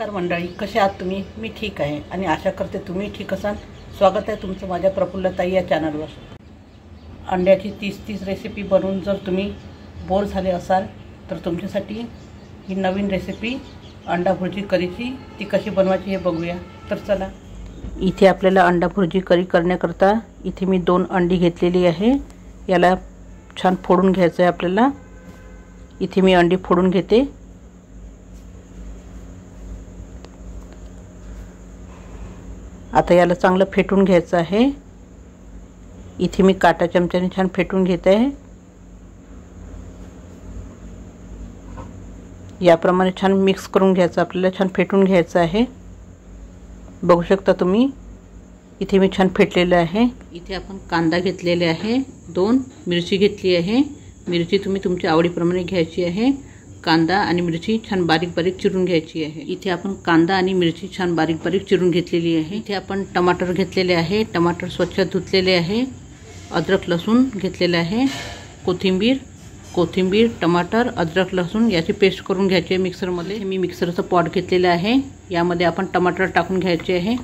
नमस्कार मंडळी, कसे आहात तुम्ही? मी ठीक आहे आणि आशा करते तुम्ही ठीक असाल. स्वागत आहे तुमचं माझ्या प्रफुल्लताई या चॅनलवर. अंड्याची 30 रेसिपी बनवून जर तुम्ही बोर झाले असाल तर तुमच्यासाठी ही नवीन रेसिपी अंडा भुर्जी करीची ती कशी बनवायची हे बघूया. तर चला. इथे आपल्याला अंडा भुर्जी करी करण्याकरता इथे मी 2 अंडी घेतलेली आहे. याला छान फोडून घ्यायचं आहे आपल्याला. इथे मी अंडी फोडून घेते. आता याला चांगलं फेटून घ्यायचं आहे. इथे मी काटा चमच्याने छान फेटून घेत आहे. याप्रमाणे छान मिक्स करून घ्यायचं, आपल्याला छान फेटून घ्यायचं आहे. बघू शकता तुम्ही इथे मी छान फेटलेलं आहे. इथे आपण कांदा घेतलेला आहे, 2 मिरची घेतली आहे. मिरची तुम्ही तुमच्या आवडीप्रमाणे घ्यायची आहे. कांदा आणि मिरची छान बारीक बारीक चिरून घ्यायची आहे. इथे आपण कांदा आणि मिरची छान बारीक बारीक चिरून घेतलेली आहे. इथे आपण टमाटर घेतलेले आहे. टमाटर स्वच्छ धुतलेले आहे. अद्रक लसूण घेतलेले आहे. कोथिंबीर टमाटर अद्रक लसूण याची पेस्ट करून घ्यायची आहे मिक्सरमध्ये. मी मिक्सरचं पॉट घेतलेलं आहे. यामध्ये आपण टमाटर टाकून घ्यायचे आहे.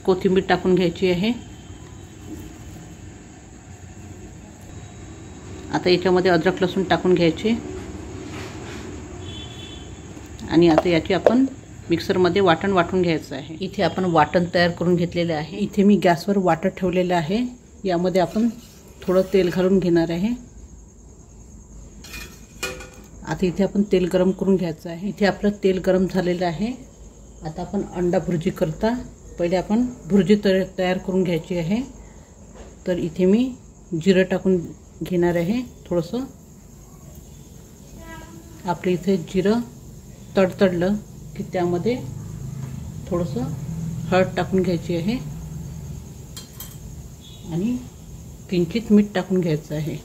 कोथिंबीर टाकून घ्यायची आहे. आता याच्यामध्ये अद्रक लसूण टाकून घ्यायचे आणि आता याची आपण मिक्सरमध्ये वाटून घ्यायचं आहे. इथे आपण वाटण तयार करून घेतलेले आहे. इथे मी गॅसवर वाटण ठेवलेलं आहे. यामध्ये आपण थोडं तेल घालून घेणार आहे. आता इथे आपण तेल गरम करून घ्यायचं आहे. इथे आपलं तेल गरम झालेलं आहे. आता आपण अंडा भुर्जी करता पहिले आपण भुर्जी तयार करून घ्यायची आहे. तर इथे मी जिरं टाकून घेणार आहे. थोडंसं आपलं इथे जिरं तडतडलं की त्यामध्ये थोडंसं हळद टाकून घ्यायची आहे आणि किंचित मीठ टाकून घ्यायचं आहे.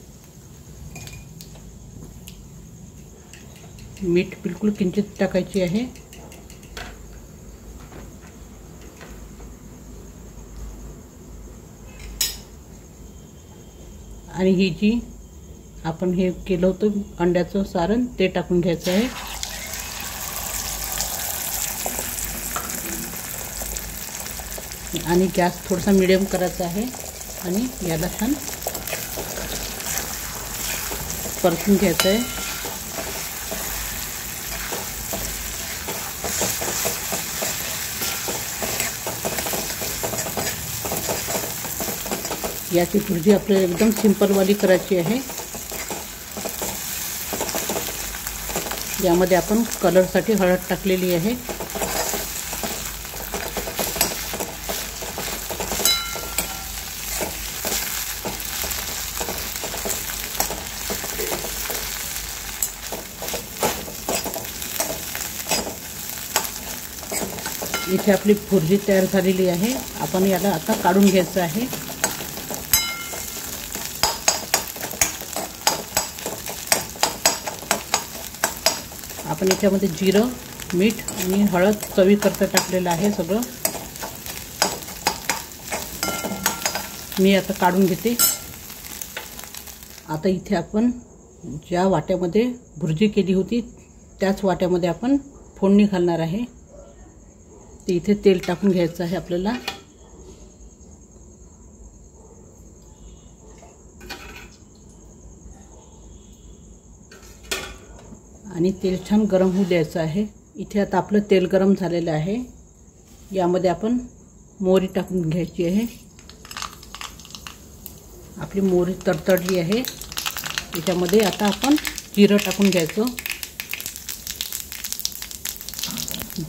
मीठ बिलकुल किंचित टाकायची आहे. आणि ही जी आपण हे केलं होतं अंड्याचं सारण ते टाकून घ्यायचं आहे. आणि गॅस थोडासा मीडियम करायचा आहे आणि याला छान परतून घ्यायचं आहे. याची भुर्जी आपल्याला एकदम सिंपलवाली करायची आहे. यामध्ये आपण कलरसाठी हळद टाकलेली आहे. इथे आपली भुर्जी तयार झालेली आहे. आपण याला आता काढून घ्यायचं आहे. आपण याच्यामध्ये जिरं मीठ आणि हळद चवीकरता टाकलेलं आहे सगळं. मी आता काढून घेते. आता इथे आपण ज्या वाट्यामध्ये भुर्जी केली होती त्याच वाट्यामध्ये आपण फोडणी घालणार आहे. ते इथे तेल टाकून घ्यायचं आहे आपल्याला. आणि तेल छान गरम होऊ द्यायचं आहे. इथे आता आपलं तेल गरम झालेलं आहे. यामध्ये आपण मोहरी टाकून घ्यायची आहे. आपली मोहरी तडतडली आहे. याच्यामध्ये आता आपण जिरं टाकून घ्यायचं.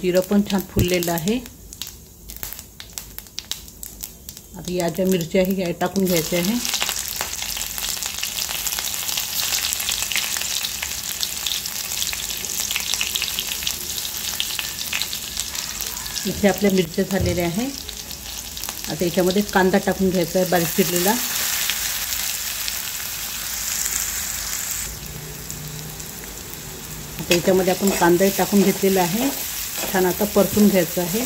जिरं पण छान फुललेलं आहे. आता या ज्या मिरच्या आहे या टाकून घ्यायच्या आहे. इथे आपल्या मिरच्या झालेल्या आहे. आता याच्यामध्ये कांदा टाकून घ्यायचा आहे बारीक चिरलेला. आता याच्यामध्ये आपण कांदाही टाकून घेतलेला आहे. छान आता परतून घ्यायचं आहे.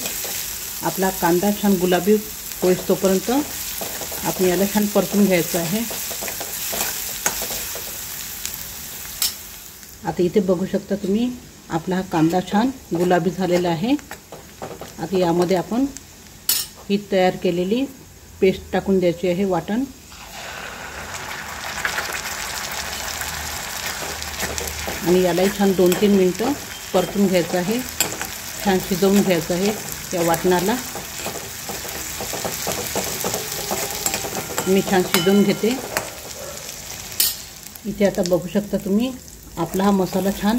आपला कांदा छान गुलाबी होईस्तोपर्यंत आपण याला छान परतून घ्यायचं आहे. आता इथे बघू शकता तुम्ही आपला हा कांदा छान गुलाबी झालेला आहे। आता यामध्ये आपण ही तयार केलेली पेस्ट टाकून द्यायची आहे, वाटण। आणि यालाही छान 2-3 मिनिटं परतून घ्यायचं आहे, छान शिजवून घ्यायचं आहे या वाटणाला। मी छान शिजवून घेते। इथे आता बघू शकता तुम्ही आपला हा मसाला छान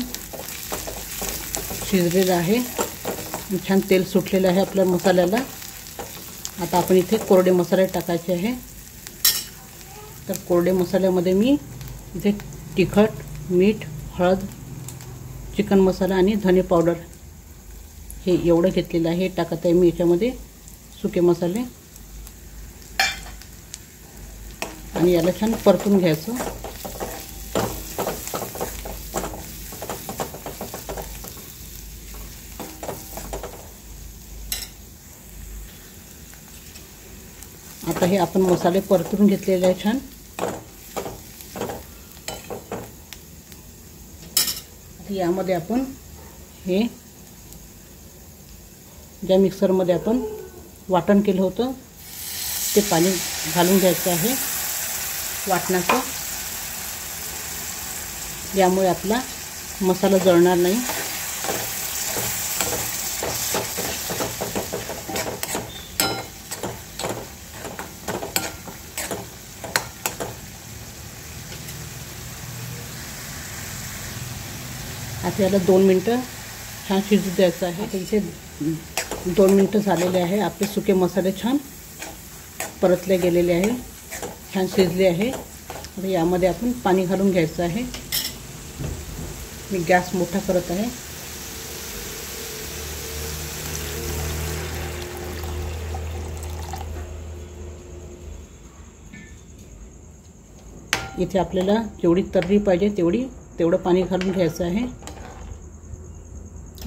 शिजलेला आहे, छान तेल सुटलेलं आहे आपल्या मसाल्याला। आता आपण इथे कोरडे मसाले टाकायचे आहे। तर कोरडे मसाल्यामध्ये मी इथे तिखट, मीठ, हळद, चिकन मसाला आणि धने पावडर हे एवढं घेतलेलं आहे। टाकत आहे मी याच्यामध्ये सुके मसाले आणि याला छान परतून घ्यायचं। आता हे आपण मसाले परतून घेतलेले आहे छान। यामध्ये आपण हे ज्या मिक्सरमध्ये आपण वाटण केलं होतं ते पाणी घालून घ्यायचं आहे वाटणाचं। यामुळे आपला मसाला जळणार नाही। आता याला 2 मिनिटं छान शिजू द्यायचं आहे। आता इथे 2 मिनिटं झालेले आहे। आपले सुके मसाले छान परतले गेलेले आहे, छान शिजले आहे। आता यामध्ये आपण पाणी घालून घ्यायचं आहे। मी गॅस मोठा करत आहे। इथे आपल्याला जेवढी तर्री पाहिजे तेवढं पाणी घालून घ्यायचं आहे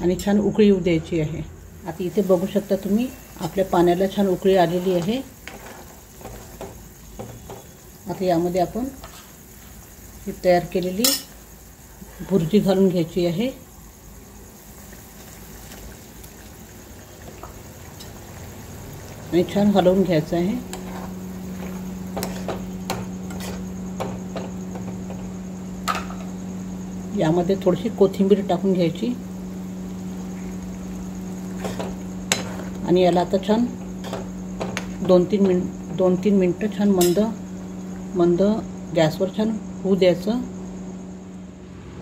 आणि छान उकळी येऊ द्यायची आहे। आता इथे बघू शकता तुम्ही आपल्या पाण्याला छान उकळी आलेली आहे। आता यामध्ये आपण ही तयार केलेली भुर्जी घालून घ्यायची आहे आणि छान हलवून घ्यायचं आहे। यामध्ये थोडीशी कोथिंबीर टाकून घ्यायची आणि याला आता छान 2-3 मिनिटं छान मंद गॅसवर छान होऊ द्यायचं।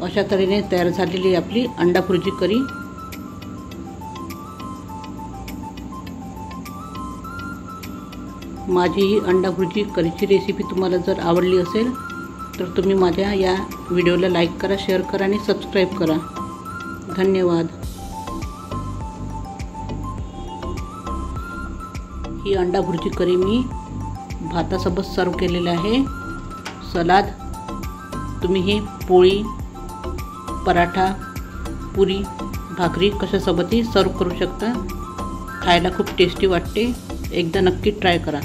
अशा तऱ्हेने तयार झालेली आपली अंडा भुर्जी करी। माझी ही अंडा भुर्जी करीची रेसिपी तुम्हाला जर आवडली असेल तर तुम्ही माझ्या या व्हिडिओला लाईक करा, शेअर करा आणि सबस्क्राईब करा। धन्यवाद। ही अंडा भुर्जी करी मी भातासोबत सर्व केलेलं आहे। सलाद तुम्ही हे पोळी, पराठा, पुरी, भाकरी कशासोबतही सर्व करू शकता। खायला खूप टेस्टी वाटते। एकदा नक्की ट्राय करा।